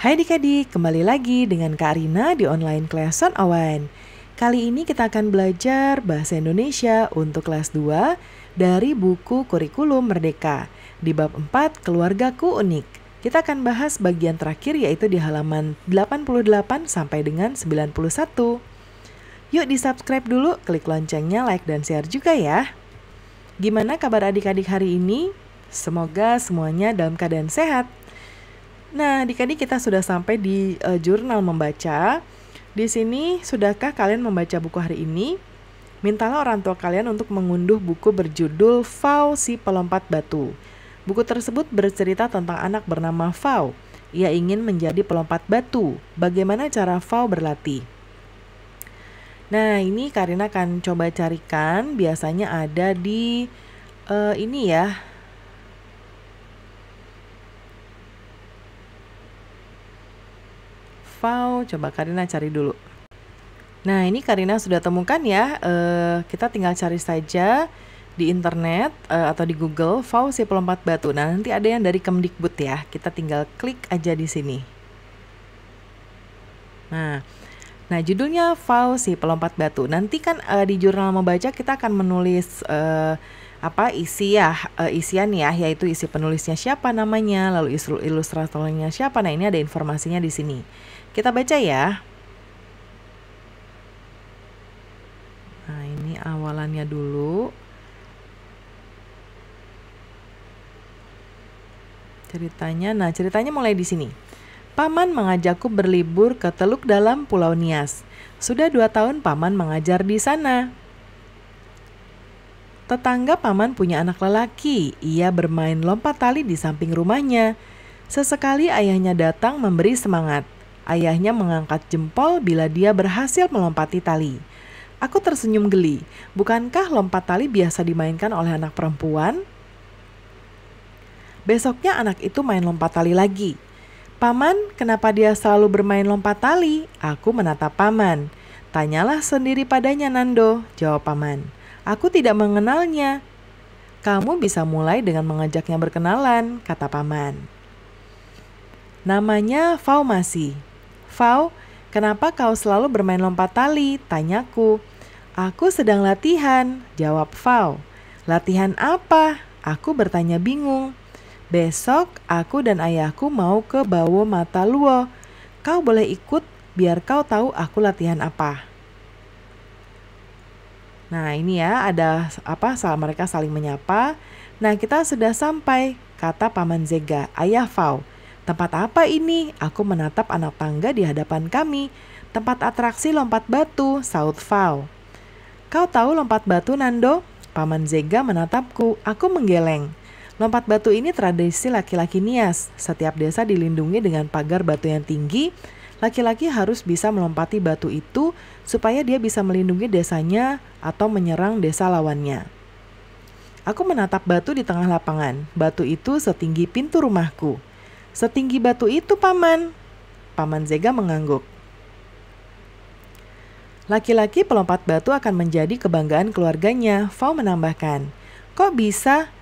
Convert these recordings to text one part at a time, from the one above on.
Hai adik-adik, kembali lagi dengan Kak Arina di online Lesson Awan. Kali ini kita akan belajar Bahasa Indonesia untuk kelas 2 dari buku Kurikulum Merdeka di bab 4 Keluargaku Unik. Kita akan bahas bagian terakhir yaitu di halaman 88 sampai dengan 91. Yuk di-subscribe dulu, klik loncengnya, like dan share juga ya. Gimana kabar adik-adik hari ini? Semoga semuanya dalam keadaan sehat. Nah, adik-adik kita sudah sampai di jurnal membaca. Di sini, sudahkah kalian membaca buku hari ini? Mintalah orang tua kalian untuk mengunduh buku berjudul Fau si Pelompat Batu. Buku tersebut bercerita tentang anak bernama Fau. Ia ingin menjadi pelompat batu. Bagaimana cara Fau berlatih? Nah, ini Karina akan coba carikan. Biasanya ada di ini ya. Fau, coba Karina cari dulu. Nah, ini Karina sudah temukan ya. Kita tinggal cari saja di internet atau di Google Fau si Pelompat Batu. Nah, nanti ada yang dari Kemdikbud ya. Kita tinggal klik aja di sini. Nah, judulnya Fau si Pelompat Batu. Nanti kan di jurnal membaca kita akan menulis isian ya, yaitu isi penulisnya siapa namanya, lalu ilustratornya siapa. Nah, ini ada informasinya di sini. Kita baca ya. Nah, ini awalannya dulu. Ceritanya mulai di sini. Paman mengajakku berlibur ke Teluk Dalam Pulau Nias. Sudah 2 tahun Paman mengajar di sana. Tetangga Paman punya anak lelaki. Ia bermain lompat tali di samping rumahnya. Sesekali ayahnya datang memberi semangat. Ayahnya mengangkat jempol bila dia berhasil melompati tali. Aku tersenyum geli. Bukankah lompat tali biasa dimainkan oleh anak perempuan? Besoknya anak itu main lompat tali lagi. Paman, kenapa dia selalu bermain lompat tali? Aku menatap Paman. Tanyalah sendiri padanya, Nando, jawab Paman. Aku tidak mengenalnya. Kamu bisa mulai dengan mengajaknya berkenalan, kata Paman. Namanya Fau Masi. Fau, kenapa kau selalu bermain lompat tali? Tanyaku. Aku sedang latihan, jawab Fau. Latihan apa? Aku bertanya bingung. Besok aku dan ayahku mau ke Bawo Mata Luo. Kau boleh ikut biar kau tahu aku latihan apa. Nah, ini ya ada mereka saling menyapa. Nah, kita sudah sampai, kata Paman Zega, ayah Fau. Tempat apa ini? Aku menatap anak tangga di hadapan kami. Tempat atraksi lompat batu, saut Fau. Kau tahu lompat batu, Nando? Paman Zega menatapku. Aku menggeleng. Lompat batu ini tradisi laki-laki Nias. Setiap desa dilindungi dengan pagar batu yang tinggi. Laki-laki harus bisa melompati batu itu supaya dia bisa melindungi desanya atau menyerang desa lawannya. Aku menatap batu di tengah lapangan. Batu itu setinggi pintu rumahku. Setinggi batu itu, Paman. Paman Zega mengangguk. Laki-laki pelompat batu akan menjadi kebanggaan keluarganya, Fau menambahkan. Kok bisa?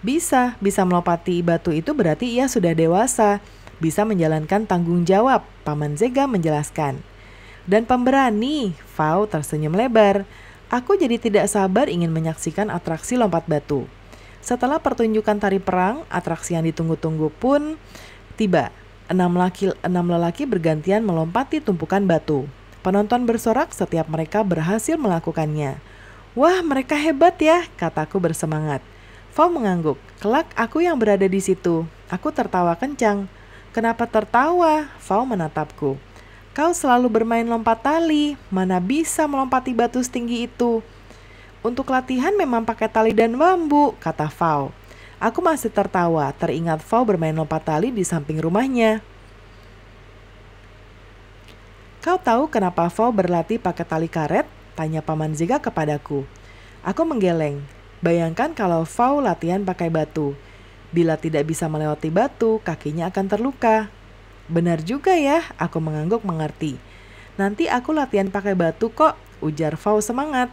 Bisa melompati batu itu berarti ia sudah dewasa. Bisa menjalankan tanggung jawab, Paman Zega menjelaskan. Dan pemberani, Fau tersenyum lebar. Aku jadi tidak sabar ingin menyaksikan atraksi lompat batu. Setelah pertunjukan tari perang, atraksi yang ditunggu-tunggu pun tiba. 6 lelaki bergantian melompati tumpukan batu. Penonton bersorak setiap mereka berhasil melakukannya. Wah, mereka hebat ya, kataku bersemangat. Fau mengangguk. Kelak aku yang berada di situ. Aku tertawa kencang. Kenapa tertawa? Fau menatapku. Kau selalu bermain lompat tali. Mana bisa melompati batu setinggi itu? Untuk latihan memang pakai tali dan bambu, kata Fau. Aku masih tertawa, teringat Fau bermain lompat tali di samping rumahnya. Kau tahu kenapa Fau berlatih pakai tali karet? Tanya Paman Zega kepadaku. Aku menggeleng. Bayangkan kalau Fau latihan pakai batu. Bila tidak bisa melewati batu, kakinya akan terluka. Benar juga ya, aku mengangguk mengerti. Nanti aku latihan pakai batu kok, ujar Fau semangat.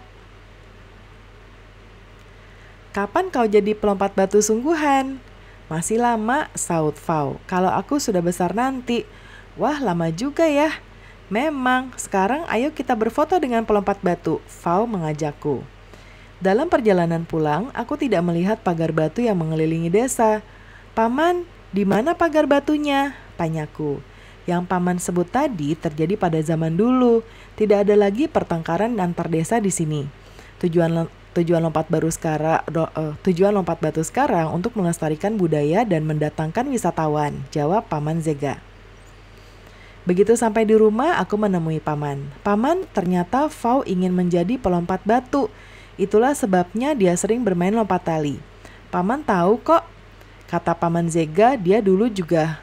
Kapan kau jadi pelompat batu sungguhan? Masih lama, saut Fau. Kalau aku sudah besar nanti. Wah, lama juga ya. Memang, sekarang ayo kita berfoto dengan pelompat batu, Fau mengajakku. Dalam perjalanan pulang, aku tidak melihat pagar batu yang mengelilingi desa. Paman, di mana pagar batunya? Tanyaku. Yang paman sebut tadi terjadi pada zaman dulu. Tidak ada lagi pertengkaran antar desa di sini. Tujuan lompat batu sekarang untuk melestarikan budaya dan mendatangkan wisatawan, jawab Paman Zega. Begitu sampai di rumah, aku menemui Paman. Paman, ternyata Fau ingin menjadi pelompat batu. Itulah sebabnya dia sering bermain lompat tali. Paman tahu kok, kata Paman Zega, dia dulu juga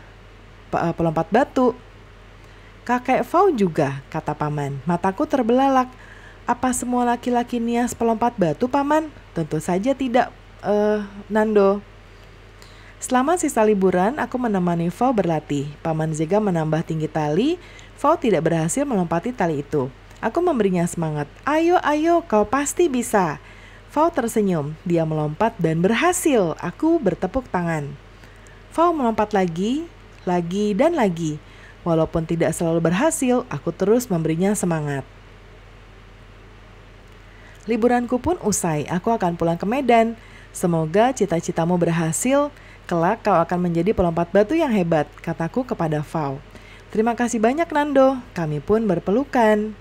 pelompat batu. Kakek Fau juga, kata Paman. Mataku terbelalak. Apa semua laki-laki nias pelompat batu, Paman? Tentu saja tidak, Nando. Selama sisa liburan, aku menemani Fau berlatih. Paman Zega menambah tinggi tali. Fau tidak berhasil melompati tali itu. Aku memberinya semangat. Ayo, ayo, kau pasti bisa. Fau tersenyum. Dia melompat dan berhasil. Aku bertepuk tangan. Fau melompat lagi, dan lagi. Walaupun tidak selalu berhasil, aku terus memberinya semangat. Liburanku pun usai. Aku akan pulang ke Medan. Semoga cita-citamu berhasil. Kelak kau akan menjadi pelompat batu yang hebat, kataku kepada Fau. Terima kasih banyak, Nando. Kami pun berpelukan.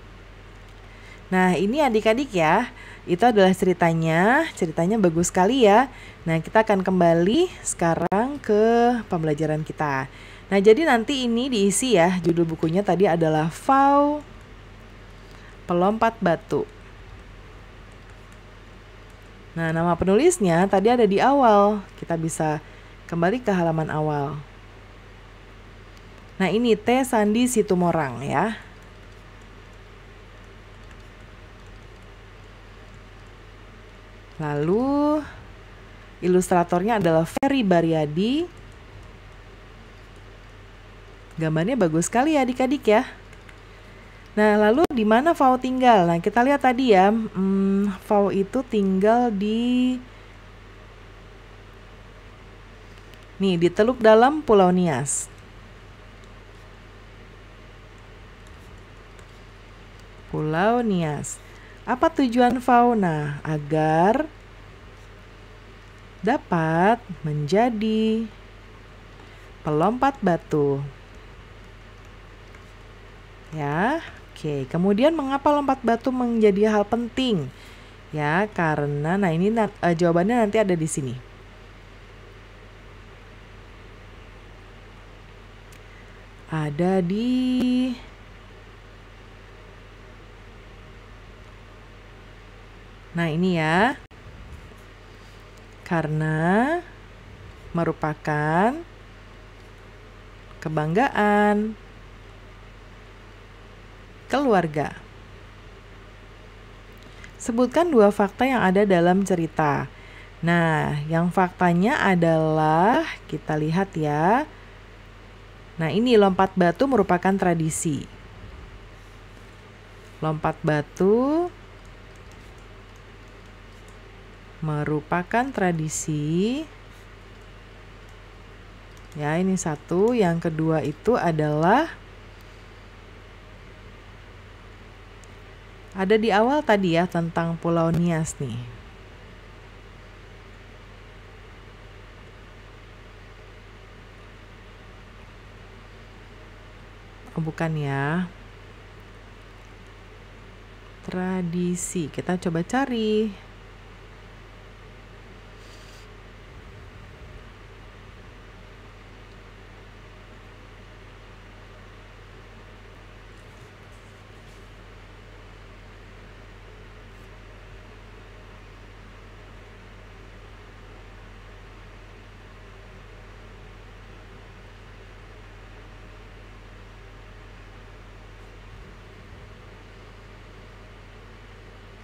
Nah, ini adik-adik ya. Itu adalah ceritanya. Ceritanya bagus sekali ya. Nah, kita akan kembali sekarang ke pembelajaran kita. Nah, jadi nanti ini diisi ya. Judul bukunya tadi adalah Fau Pelompat Batu. Nah, nama penulisnya tadi ada di awal. Kita bisa kembali ke halaman awal. Nah, ini T. Sandi Situmorang ya. Lalu ilustratornya adalah Ferry Baryadi. Gambarnya bagus sekali ya adik-adik ya. Nah, lalu di mana Fau tinggal? Nah, kita lihat tadi ya, Fau itu tinggal di Teluk Dalam, Pulau Nias. Pulau Nias. Apa tujuan Fau? Nah, agar dapat menjadi pelompat batu. Ya, oke. Kemudian mengapa lompat batu menjadi hal penting? Ya, karena ini jawabannya nanti ada di sini. Ada di ini ya. Karena merupakan kebanggaan keluarga. Sebutkan 2 fakta yang ada dalam cerita. Nah, yang faktanya adalah kita lihat ya. Nah, ini lompat batu merupakan tradisi. Lompat batu merupakan tradisi. Ya, ini satu. Yang kedua itu adalah ada di awal tadi ya tentang Pulau Nias nih. Oh, bukan ya. Tradisi. Kita coba cari.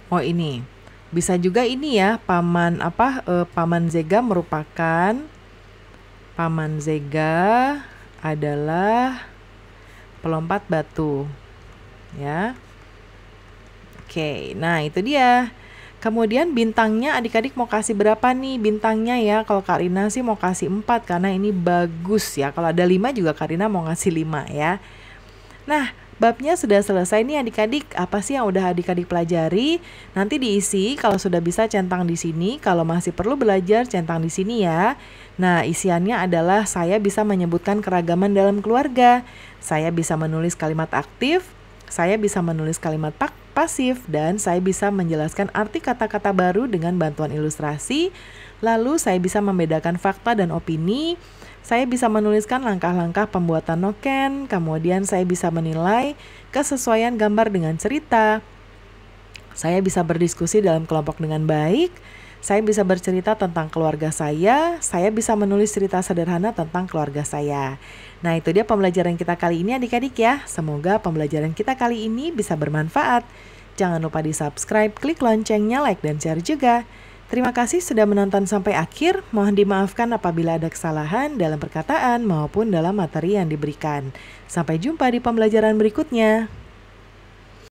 Oh, ini. Bisa juga ini ya, Paman Zega adalah pelompat batu. Ya. Oke, nah itu dia. Kemudian bintangnya adik-adik mau kasih berapa nih bintangnya ya? Kalau Kak Rina sih mau kasih 4 karena ini bagus ya. Kalau ada 5 juga Kak Rina mau ngasih 5 ya. Nah, babnya sudah selesai nih adik-adik. Apa sih yang udah adik-adik pelajari? Nanti diisi, kalau sudah bisa centang di sini. Kalau masih perlu belajar, centang di sini ya. Nah, isiannya adalah saya bisa menyebutkan keragaman dalam keluarga. Saya bisa menulis kalimat aktif. Saya bisa menulis kalimat pasif. Dan saya bisa menjelaskan arti kata-kata baru dengan bantuan ilustrasi. Lalu saya bisa membedakan fakta dan opini. Saya bisa menuliskan langkah-langkah pembuatan noken, kemudian saya bisa menilai kesesuaian gambar dengan cerita. Saya bisa berdiskusi dalam kelompok dengan baik. Saya bisa bercerita tentang keluarga saya bisa menulis cerita sederhana tentang keluarga saya. Nah, itu dia pembelajaran kita kali ini adik-adik ya. Semoga pembelajaran kita kali ini bisa bermanfaat. Jangan lupa di-subscribe, klik loncengnya, like, dan share juga. Terima kasih sudah menonton sampai akhir. Mohon dimaafkan apabila ada kesalahan dalam perkataan maupun dalam materi yang diberikan. Sampai jumpa di pembelajaran berikutnya.